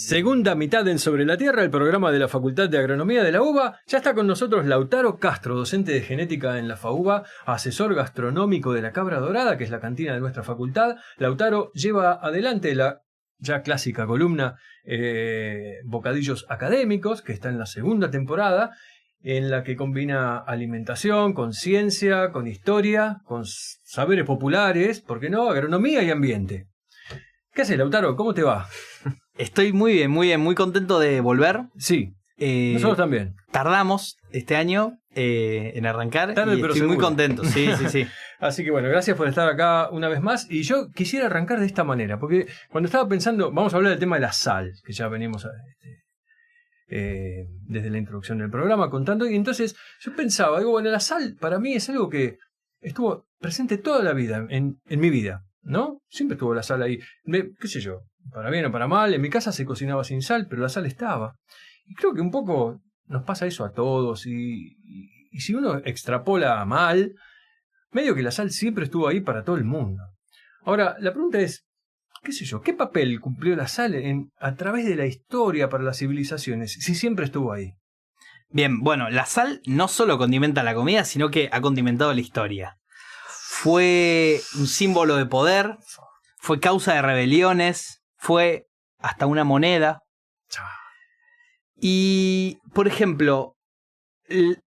Segunda mitad en Sobre la Tierra, el programa de la Facultad de Agronomía de la UBA. Ya está con nosotros Lautaro Castro, docente de genética en la FAUBA, asesor gastronómico de la Cabra Dorada, que es la cantina de nuestra facultad. Lautaro lleva adelante la ya clásica columna Bocadillos Académicos, que está en la segunda temporada, en la que combina alimentación con ciencia, con historia, con saberes populares, ¿por qué no? Agronomía y ambiente. ¿Qué haces, Lautaro? ¿Cómo te va? Estoy muy bien, muy contento de volver. Sí, nosotros también. Tardamos este año en arrancar. Tarde, pero estoy seguro. muy contento, sí. Así que bueno, gracias por estar acá una vez más. Y yo quisiera arrancar de esta manera, porque cuando estaba pensando, vamos a hablar del tema de la sal, que ya venimos desde la introducción del programa contando, y entonces yo pensaba, digo, bueno, la sal para mí es algo que estuvo presente toda la vida, en mi vida, ¿no? Siempre estuvo la sal ahí, qué sé yo, para bien o para mal. En mi casa se cocinaba sin sal, pero la sal estaba. Y creo que un poco nos pasa eso a todos, y si uno extrapola mal, medio que la sal siempre estuvo ahí para todo el mundo. Ahora, la pregunta es, qué sé yo, ¿qué papel cumplió la sal a través de la historia para las civilizaciones, si siempre estuvo ahí? Bien, bueno, la sal no solo condimenta la comida, sino que ha condimentado la historia. Fue un símbolo de poder, fue causa de rebeliones, fue hasta una moneda. Y, por ejemplo,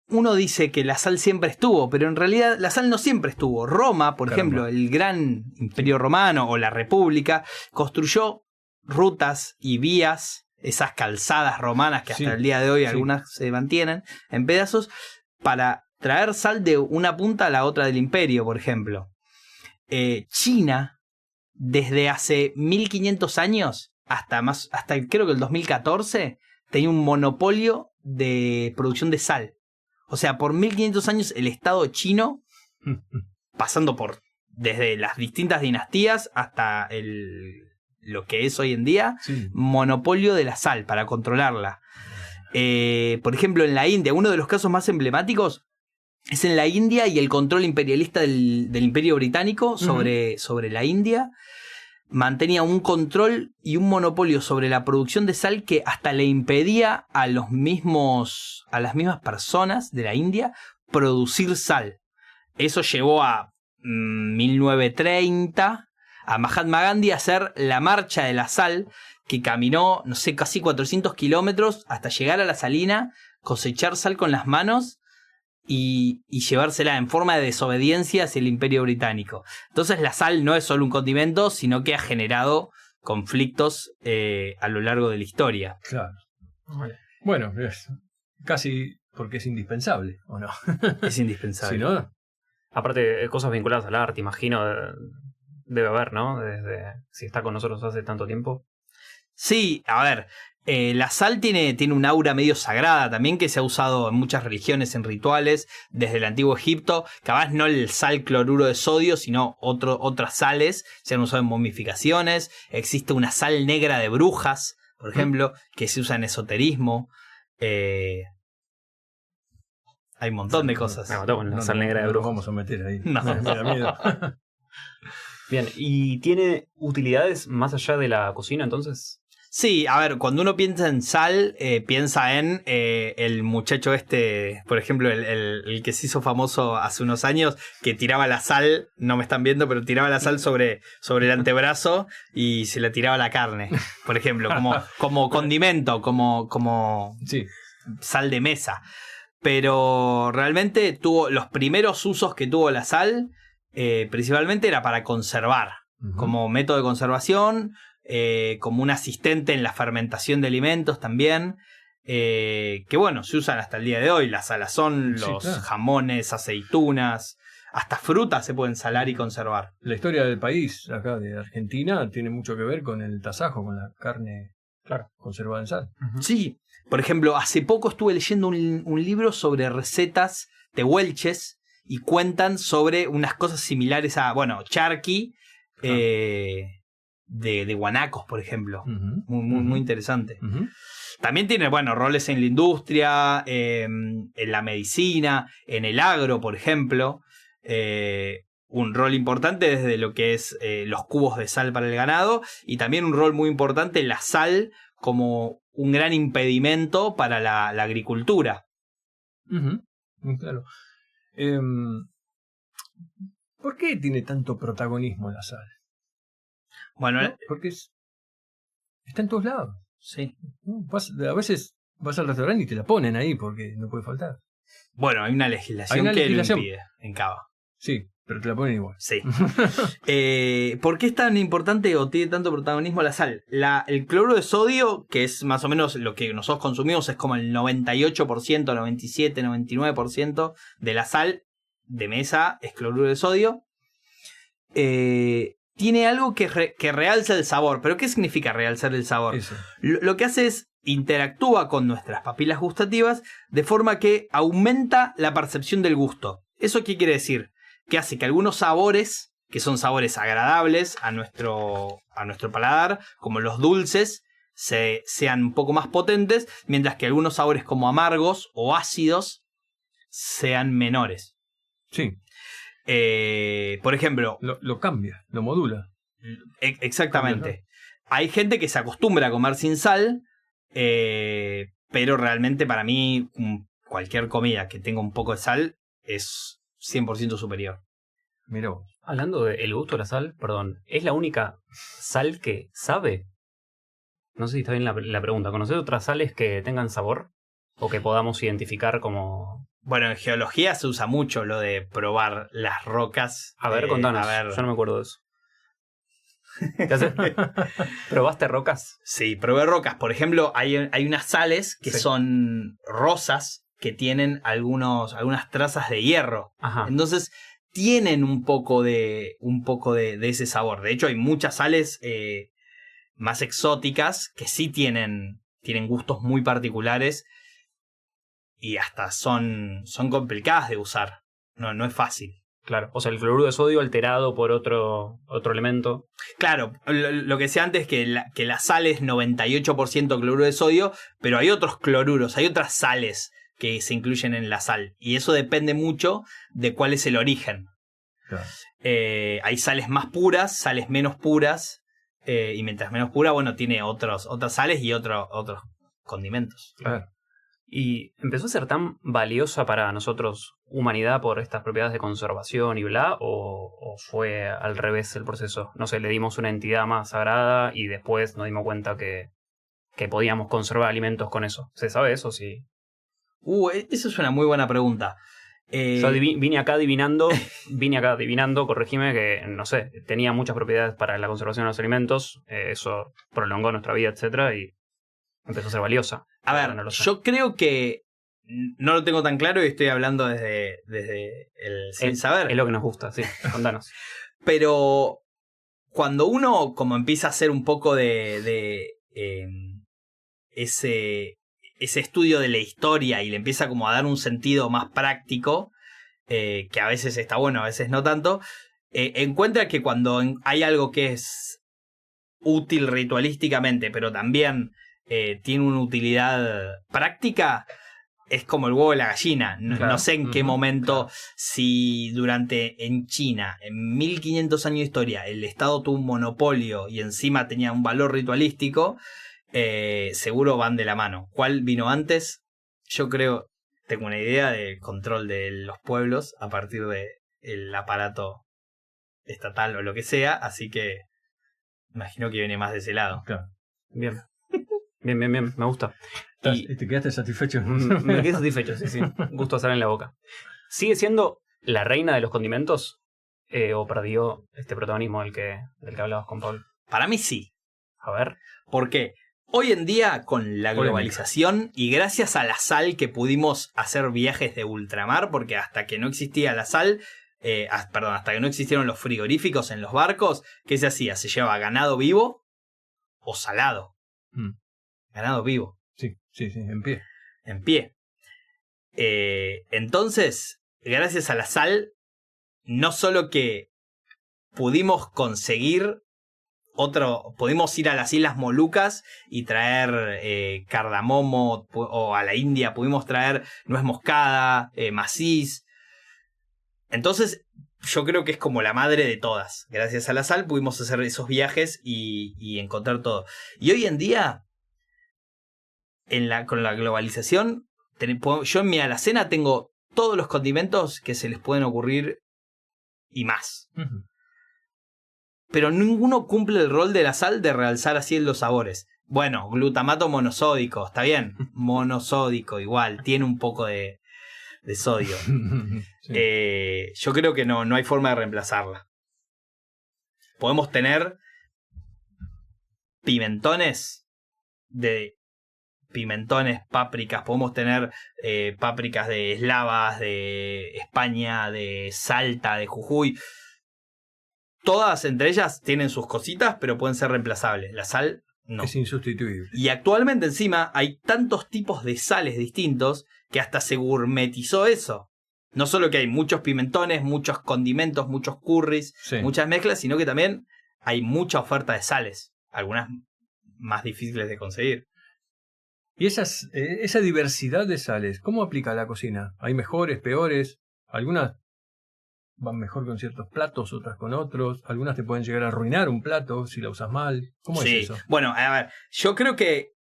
uno dice que la sal siempre estuvo, pero en realidad la sal no siempre estuvo. Roma, por ejemplo, el gran imperio romano o la república, construyó rutas y vías, esas calzadas romanas que hasta el día de hoy algunas se mantienen en pedazos, para traer sal de una punta a la otra del imperio, por ejemplo. China, desde hace 1500 años hasta creo que el 2014, tenía un monopolio de producción de sal. O sea, por 1500 años el Estado chino, pasando por desde las distintas dinastías hasta lo que es hoy en día, monopolio de la sal para controlarla. Por ejemplo, en la India, uno de los casos más emblemáticos es en la India y el control imperialista del Imperio Británico sobre la India. Mantenía un control y un monopolio sobre la producción de sal que hasta le impedía a las mismas personas de la India producir sal. Eso llevó a 1930 a Mahatma Gandhi a hacer la marcha de la sal, que caminó, no sé, casi 400 kilómetros hasta llegar a la salina, cosechar sal con las manos y llevársela en forma de desobediencia hacia el Imperio Británico. Entonces la sal no es solo un condimento, sino que ha generado conflictos a lo largo de la historia. Claro. Bueno, es casi porque es indispensable, ¿o no? Es indispensable. Si no, aparte, cosas vinculadas al arte, imagino, debe haber, ¿no? Desde si está con nosotros hace tanto tiempo. Sí, a ver, la sal tiene un aura medio sagrada también, que se ha usado en muchas religiones, en rituales, desde el antiguo Egipto. Capaz no el sal cloruro de sodio, sino otras sales se han usado en momificaciones. Existe una sal negra de brujas, por ejemplo, que se usa en esoterismo. Hay un montón de cosas. Me mató con la sal negra de brujas. No vamos a meter ahí. No. Me da miedo. Bien, ¿y tiene utilidades más allá de la cocina entonces? Sí, a ver, cuando uno piensa en sal, piensa en el muchacho por ejemplo, el que se hizo famoso hace unos años, que tiraba la sal, no me están viendo, pero tiraba la sal sobre el antebrazo y se le tiraba la carne, por ejemplo, como condimento, como sal de mesa. Pero realmente los primeros usos que tuvo la sal, principalmente era para conservar, como método de conservación, como un asistente en la fermentación de alimentos también, que bueno, se usan hasta el día de hoy. La salazón, los jamones, aceitunas, hasta frutas se pueden salar y conservar. La historia del país, acá de Argentina, tiene mucho que ver con el tasajo, con la carne conservada en sal. Sí, por ejemplo, hace poco estuve leyendo un libro sobre recetas tehuelches y cuentan sobre unas cosas similares a, charqui, de guanacos, por ejemplo. Muy interesante. También tiene, roles en la industria, en la medicina, en el agro, por ejemplo. Un rol importante desde lo que es los cubos de sal para el ganado, y también un rol muy importante la sal como un gran impedimento para la agricultura. Claro. ¿Por qué tiene tanto protagonismo la sal? Bueno, ¿No? Porque está en todos lados. sí. ¿No? A veces vas al restaurante y te la ponen ahí porque no puede faltar. Bueno, hay una legislación que lo impide en Cava. Sí, pero te la ponen igual. Sí. ¿Por qué es tan importante o tiene tanto protagonismo la sal? El cloruro de sodio, que es más o menos lo que nosotros consumimos, es como el 98%, 97%, 99% de la sal de mesa es cloruro de sodio. Tiene algo que realza el sabor. ¿Pero qué significa realzar el sabor? Eso. Lo que hace es interactúa con nuestras papilas gustativas de forma que aumenta la percepción del gusto. ¿Eso qué quiere decir? Que hace que algunos sabores, que son sabores agradables a nuestro paladar, como los dulces, sean un poco más potentes, mientras que algunos sabores como amargos o ácidos sean menores. Sí. Por ejemplo... Lo cambia, lo modula. Exactamente. Hay gente que se acostumbra a comer sin sal, pero realmente para mí cualquier comida que tenga un poco de sal es 100% superior. Mirá vos. Hablando del gusto de la sal, perdón, ¿es la única sal que sabe? No sé si está bien la pregunta. ¿Conoces otras sales que tengan sabor? ¿O que podamos identificar como...? Bueno, en geología se usa mucho lo de probar las rocas. A ver, contanos. Yo no me acuerdo de eso. ¿Qué haces? ¿Probaste rocas? Sí, probé rocas. Por ejemplo, hay unas sales que son rosas que tienen algunas trazas de hierro. Ajá. Entonces tienen un poco de ese sabor. De hecho, hay muchas sales más exóticas que sí tienen gustos muy particulares y hasta son complicadas de usar. No es fácil. Claro, o sea, el cloruro de sodio alterado por otro elemento. Claro, lo que decía antes es que la sal es 98% cloruro de sodio, pero hay otros cloruros, hay otras sales que se incluyen en la sal. Y eso depende mucho de cuál es el origen. Claro. Hay sales más puras, sales menos puras, y mientras menos pura, bueno, tiene otras sales y otros condimentos. Claro. Y empezó a ser tan valiosa para nosotros, humanidad, por estas propiedades de conservación y bla, o fue al revés el proceso. No sé, le dimos una entidad más sagrada y después nos dimos cuenta que podíamos conservar alimentos con eso. ¿Se sabe eso? Sí. Eso es una muy buena pregunta. Yo vine acá adivinando, corregime, que no sé, tenía muchas propiedades para la conservación de los alimentos, eso prolongó nuestra vida, etcétera, y empezó a ser valiosa. A ver, no yo creo que no lo tengo tan claro y estoy hablando desde el sin saber. Es lo que nos gusta, sí, contanos. Pero cuando uno como empieza a hacer un poco de ese estudio de la historia y le empieza como a dar un sentido más práctico, que a veces está bueno, a veces no tanto, encuentra que cuando hay algo que es útil ritualísticamente, pero también tiene una utilidad práctica, es como el huevo y la gallina. No sé en qué momento, si en China, en 1500 años de historia, el Estado tuvo un monopolio y encima tenía un valor ritualístico, seguro van de la mano. ¿Cuál vino antes? Yo creo, tengo una idea del control de los pueblos a partir del aparato estatal o lo que sea, así que imagino que viene más de ese lado. Claro. Bien, me gusta. ¿Y te quedaste satisfecho? Me quedé satisfecho, sí. Gusto estar en la boca. ¿Sigue siendo la reina de los condimentos? ¿O perdió este protagonismo del que hablabas con Paul? Para mí sí. A ver. ¿Por qué? Hoy en día, con la globalización y gracias a la sal que pudimos hacer viajes de ultramar, porque hasta que no existía la sal, hasta que no existieron los frigoríficos en los barcos, ¿qué se hacía? Se llevaba ganado vivo o salado. Ganado vivo. Sí, en pie. En pie. Entonces, gracias a la sal, no solo que pudimos conseguir pudimos ir a las Islas Molucas y traer cardamomo, o a la India pudimos traer nuez moscada, maciz. Entonces, yo creo que es como la madre de todas. Gracias a la sal pudimos hacer esos viajes y encontrar todo. Y hoy en día, con la globalización, yo en mi alacena tengo todos los condimentos que se les pueden ocurrir y más. Ujú. Pero ninguno cumple el rol de la sal de realzar así los sabores. Bueno, glutamato monosódico, está bien. Monosódico, igual, tiene un poco de sodio. Sí. Yo creo que no hay forma de reemplazarla. Podemos tener pimentones, pápricas. Podemos tener pápricas de eslavas, de España, de Salta, de Jujuy. Todas entre ellas tienen sus cositas, pero pueden ser reemplazables. La sal, no. Es insustituible. Y actualmente encima hay tantos tipos de sales distintos que hasta se gourmetizó eso. No solo que hay muchos pimentones, muchos condimentos, muchos curries, Sí. muchas mezclas, sino que también hay mucha oferta de sales. Algunas más difíciles de conseguir. Y esa diversidad de sales, ¿cómo aplica a la cocina? ¿Hay mejores, peores? Algunas van mejor con ciertos platos, otras con otros. Algunas te pueden llegar a arruinar un plato si la usas mal. ¿Cómo Sí. es eso? Bueno, a ver, yo creo que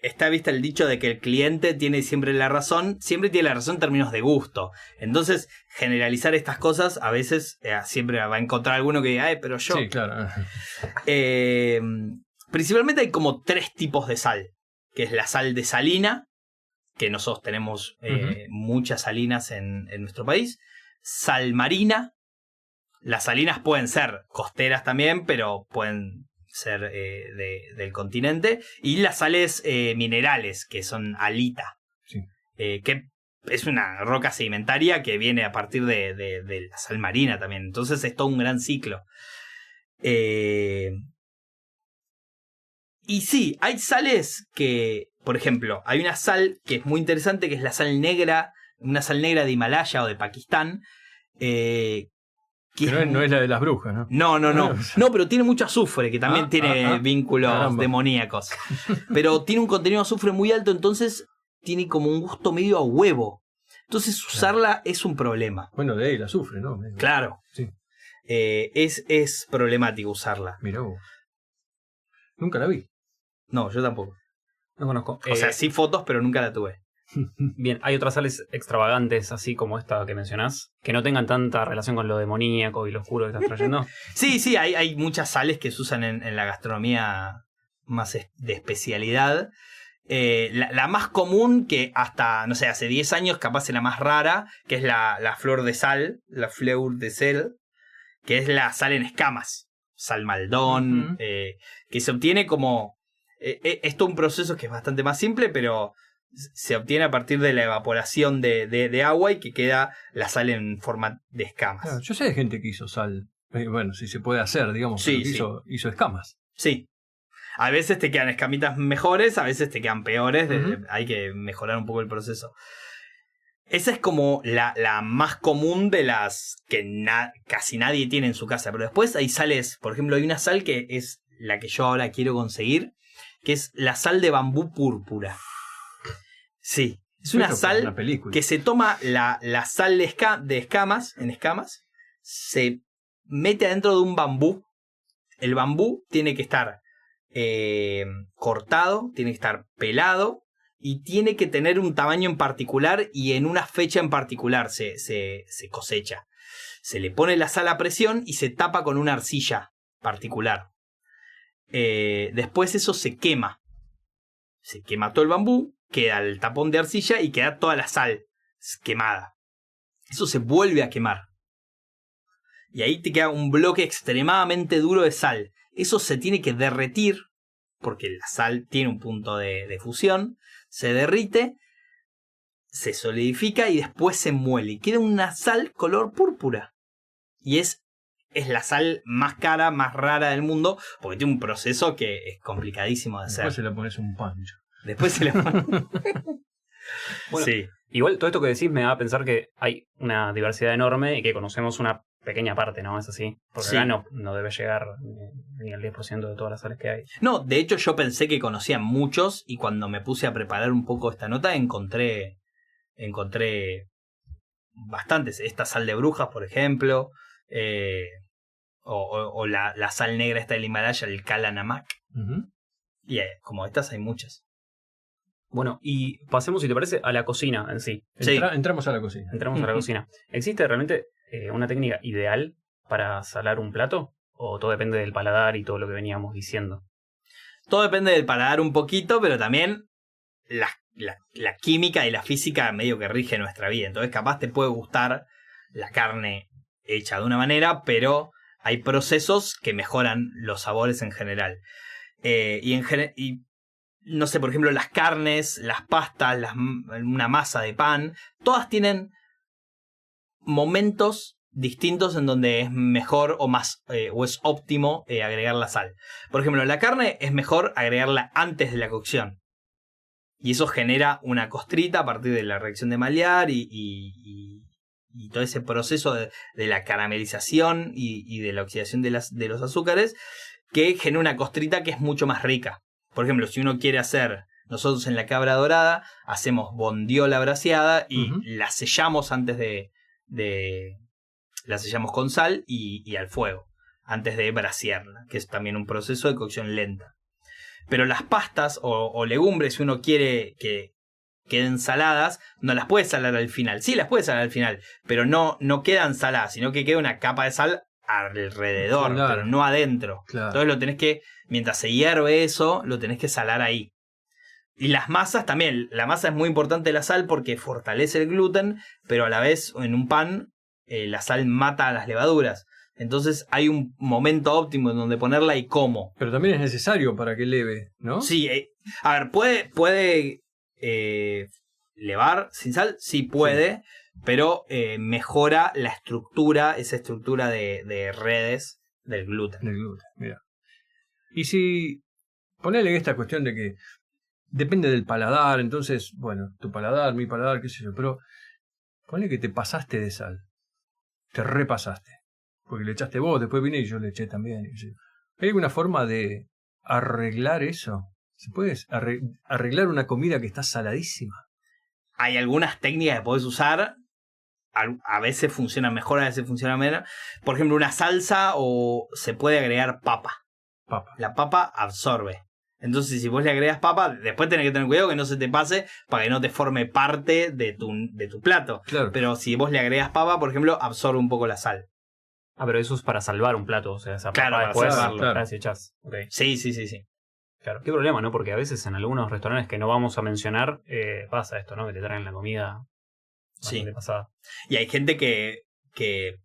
está vista el dicho de que el cliente tiene siempre la razón en términos de gusto. Entonces, generalizar estas cosas a veces siempre va a encontrar alguno que diga, pero yo... Sí, claro. Principalmente hay como 3 tipos de sal, que es la sal de salina, que nosotros tenemos muchas salinas en nuestro país, sal marina. Las salinas pueden ser costeras también, pero pueden ser del continente, y las sales minerales, que son halita, Sí. que es una roca sedimentaria que viene a partir de la sal marina también. Entonces es todo un gran ciclo. Y sí, hay sales que, por ejemplo, hay una sal que es muy interesante, que es la sal negra, una sal negra de Himalaya o de Pakistán. Que no es la de las brujas, ¿no? No, pero tiene mucho azufre, que también tiene vínculos caramba. demoníacos. Pero tiene un contenido de azufre muy alto, entonces tiene como un gusto medio a huevo. Entonces usarla es un problema. Bueno, de ahí la sufre, ¿no? Claro. Sí. Es problemático usarla. Mirá vos. Nunca la vi. No, yo tampoco. No conozco. O sea, sí fotos, pero nunca la tuve. Bien, hay otras sales extravagantes, así como esta que mencionás, que no tengan tanta relación con lo demoníaco y lo oscuro que estás trayendo. Sí, hay muchas sales que se usan en la gastronomía más de especialidad. La más común, que hasta, no sé, hace 10 años capaz era más rara, que es la flor de sal, la fleur de sel, que es la sal en escamas, sal Maldón, que se obtiene como... es todo un proceso que es bastante más simple, pero se obtiene a partir de la evaporación de agua y que queda la sal en forma de escamas. Claro, yo sé de gente que hizo sal. Bueno, si se puede hacer, digamos, Sí, pero que hizo escamas. Sí. A veces te quedan escamitas mejores, a veces te quedan peores. Hay que mejorar un poco el proceso. Esa es como la más común de las que casi nadie tiene en su casa. Pero después hay sales, por ejemplo, hay una sal que es la que yo ahora quiero conseguir, que es la sal de bambú púrpura. Sí, es una sal que se toma la sal de escamas, se mete adentro de un bambú. El bambú tiene que estar cortado, tiene que estar pelado y tiene que tener un tamaño en particular y en una fecha en particular se cosecha. Se le pone la sal a presión y se tapa con una arcilla particular. Después eso se quema. Se quema todo el bambú, queda el tapón de arcilla y queda toda la sal quemada. Eso se vuelve a quemar. Y ahí te queda un bloque extremadamente duro de sal. Eso se tiene que derretir, porque la sal tiene un punto de fusión. Se derrite, se solidifica y después se muele. Y queda una sal color púrpura. Y es la sal más cara, más rara del mundo, porque tiene un proceso que es complicadísimo de hacer. Después se le pones un pancho. Después se le pone... Bueno, sí. Igual todo esto que decís me da a pensar que hay una diversidad enorme y que conocemos una pequeña parte, ¿no? Es así. Porque Sí. acá no debe llegar ni al 10% de todas las sales que hay. No, de hecho yo pensé que conocía muchos y cuando me puse a preparar un poco esta nota encontré bastantes. Esta sal de brujas, por ejemplo, o la sal negra esta del Himalaya, el Kala Namak. Y como estas hay muchas. Bueno, y pasemos, si te parece, a la cocina en sí. Sí. Entramos a la cocina. Entramos a la cocina. ¿Existe realmente una técnica ideal para salar un plato? ¿O todo depende del paladar y todo lo que veníamos diciendo? Todo depende del paladar un poquito, pero también la química y la física medio que rige nuestra vida. Entonces capaz te puede gustar la carne hecha de una manera, pero hay procesos que mejoran los sabores en general. Y no sé, por ejemplo, las carnes, las pastas, una masa de pan, todas tienen momentos distintos en donde es mejor o más o es óptimo agregar la sal. Por ejemplo, la carne es mejor agregarla antes de la cocción. Y eso genera una costrita a partir de la reacción de Maillard y todo ese proceso de la caramelización y de la oxidación de los azúcares, que genera una costrita que es mucho más rica. Por ejemplo, si uno quiere hacer, nosotros en la cabra dorada hacemos bondiola braseada y la sellamos antes la sellamos con sal y al fuego, antes de brasearla, que es también un proceso de cocción lenta. Pero las pastas o legumbres, si uno quiere que queden saladas, no las puede salar al final. Sí, las puede salar al final, pero no quedan saladas, sino que queda una capa de sal alrededor, claro, pero no adentro. Claro. Entonces lo tenés que, mientras se hierve eso, lo tenés que salar ahí. Y las masas también. La masa es muy importante, la sal, porque fortalece el gluten, pero a la vez en un pan la sal mata a las levaduras. Entonces hay un momento óptimo en donde ponerla y cómo. Pero también es necesario para que leve, ¿no? Sí, a ver, puede levar sin sal, sí puede, pero mejora la estructura, esa estructura de redes del gluten. Del gluten, mira. Y si ponele esta cuestión de que depende del paladar, entonces, bueno, tu paladar, mi paladar, qué sé yo, pero ponle que te pasaste de sal, te repasaste, porque le echaste vos, después vine y yo le eché también. ¿Hay alguna forma de arreglar eso? ¿Se puede arreglar una comida que está saladísima? Hay algunas técnicas que podés usar. A veces funciona mejor, a veces funciona menos. Por ejemplo, una salsa o se puede agregar papa. La papa absorbe. Entonces, si vos le agregas papa, después tenés que tener cuidado que no se te pase para que no te forme parte de tu plato. Claro. Pero si vos le agregas papa, por ejemplo, absorbe un poco la sal. Ah, pero eso es para salvar un plato, o sea, esa claro, papa después salvarlo, claro. la echás. Okay. Sí. Claro, qué problema, ¿no? Porque a veces en algunos restaurantes que no vamos a mencionar pasa esto, ¿no? Que te traen la comida bastante pasada. Y hay gente que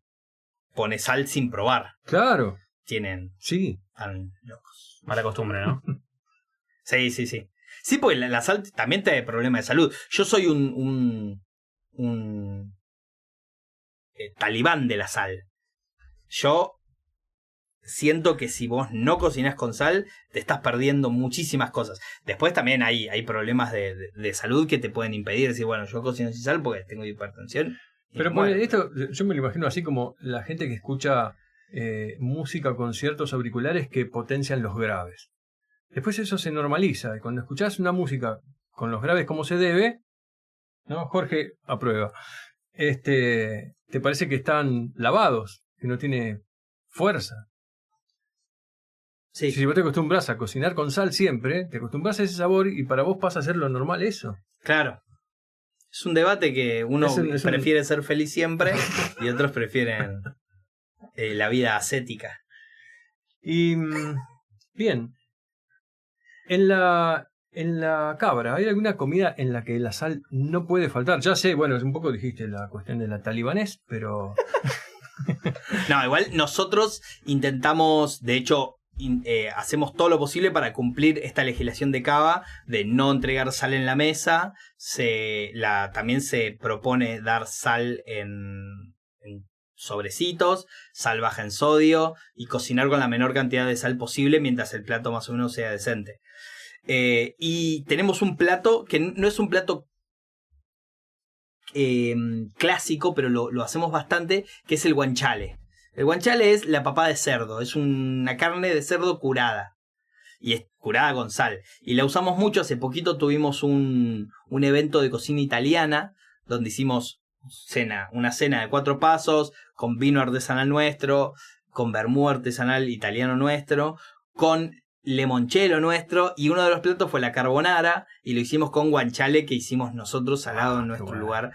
pone sal sin probar. Claro. Tan locos. Mala costumbre, ¿no? Sí. Sí, porque la sal también te da problemas de salud. Yo soy un talibán de la sal. Yo siento que si vos no cocinás con sal, te estás perdiendo muchísimas cosas. Después también hay problemas de salud que te pueden impedir decir, bueno, yo cocino sin sal porque tengo hipertensión. Pero bueno, esto yo me lo imagino así como la gente que escucha música con ciertos auriculares que potencian los graves. Después eso se normaliza. Y cuando escuchás una música con los graves como se debe, ¿no? Jorge aprueba. Te parece que están lavados, que no tiene fuerza. Sí. Si vos te acostumbras a cocinar con sal siempre, te acostumbras a ese sabor y para vos pasa a ser lo normal eso. Claro. Es un debate que uno prefiere ser feliz siempre y otros prefieren la vida ascética. Y bien, en la cabra, ¿hay alguna comida en la que la sal no puede faltar? Ya sé, bueno, un poco dijiste la cuestión de la talibanés, pero... No, igual nosotros intentamos, de hecho, hacemos todo lo posible para cumplir esta legislación de Cava de no entregar sal en la mesa. También se propone dar sal en sobrecitos, sal baja en sodio y cocinar con la menor cantidad de sal posible mientras el plato más o menos sea decente. Y tenemos un plato que no es un plato clásico, pero lo hacemos bastante, que es el guanciale. El guanciale es la papá de cerdo, es una carne de cerdo curada. Y es curada con sal. Y la usamos mucho, hace poquito tuvimos un evento de cocina italiana, donde hicimos una cena de 4 pasos, con vino artesanal nuestro, con vermú artesanal italiano nuestro, con limoncello nuestro, y uno de los platos fue la carbonara, y lo hicimos con guanciale que hicimos nosotros salado en nuestro bueno. lugar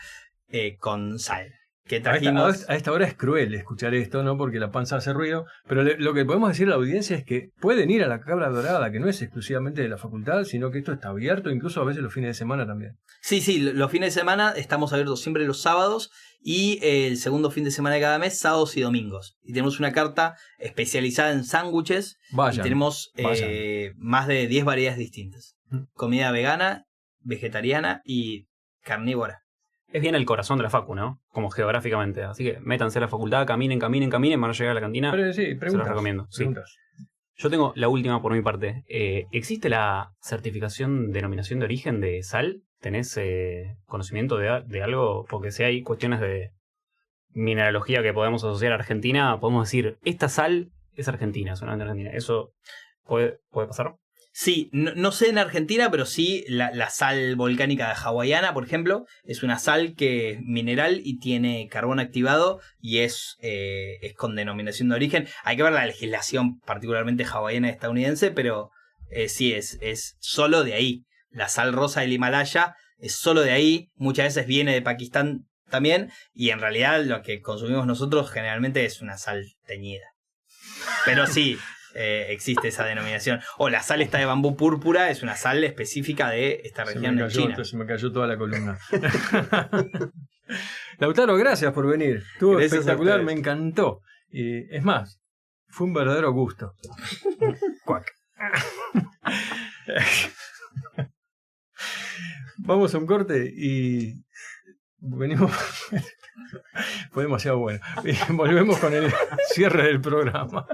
con sal. Que A trajimos. esta hora es cruel escuchar esto, ¿no? Porque la panza hace ruido. Pero lo que podemos decir a la audiencia es que pueden ir a la Cabra Dorada, que no es exclusivamente de la facultad, sino que esto está abierto, incluso a veces los fines de semana también. Sí, los fines de semana estamos abiertos siempre los sábados y el segundo fin de semana de cada mes, sábados y domingos. Y tenemos una carta especializada en sándwiches y Vayan. tenemos vayan. más de 10 variedades distintas. Mm. Comida vegana, vegetariana y carnívora. Es bien el corazón de la facu, ¿no? Como geográficamente. Así que métanse a la facultad, caminen, van a llegar a la cantina. Pero sí, Se preguntas. los recomiendo. Sí. Preguntas. Yo tengo la última por mi parte. ¿Existe la certificación denominación de origen de sal? ¿Tenés conocimiento de algo? Porque si hay cuestiones de mineralogía que podemos asociar a Argentina, podemos decir, esta sal es argentina, solamente argentina. ¿Eso puede pasar? Sí, no sé en Argentina, pero sí la sal volcánica hawaiana, por ejemplo, es una sal que es mineral y tiene carbón activado y es con denominación de origen. Hay que ver la legislación particularmente hawaiana estadounidense, pero sí, es solo de ahí. La sal rosa del Himalaya es solo de ahí, muchas veces viene de Pakistán también, y en realidad lo que consumimos nosotros generalmente es una sal teñida. Pero sí, existe esa denominación. O la sal esta de bambú púrpura es una sal específica de esta región en China. Se me cayó toda la columna. Lautaro, gracias por venir. Estuvo Gracias espectacular, a me ustedes. encantó. Es más, fue un verdadero gusto. Cuac. Vamos a un corte y venimos. Fue demasiado bueno. Y volvemos con el cierre del programa.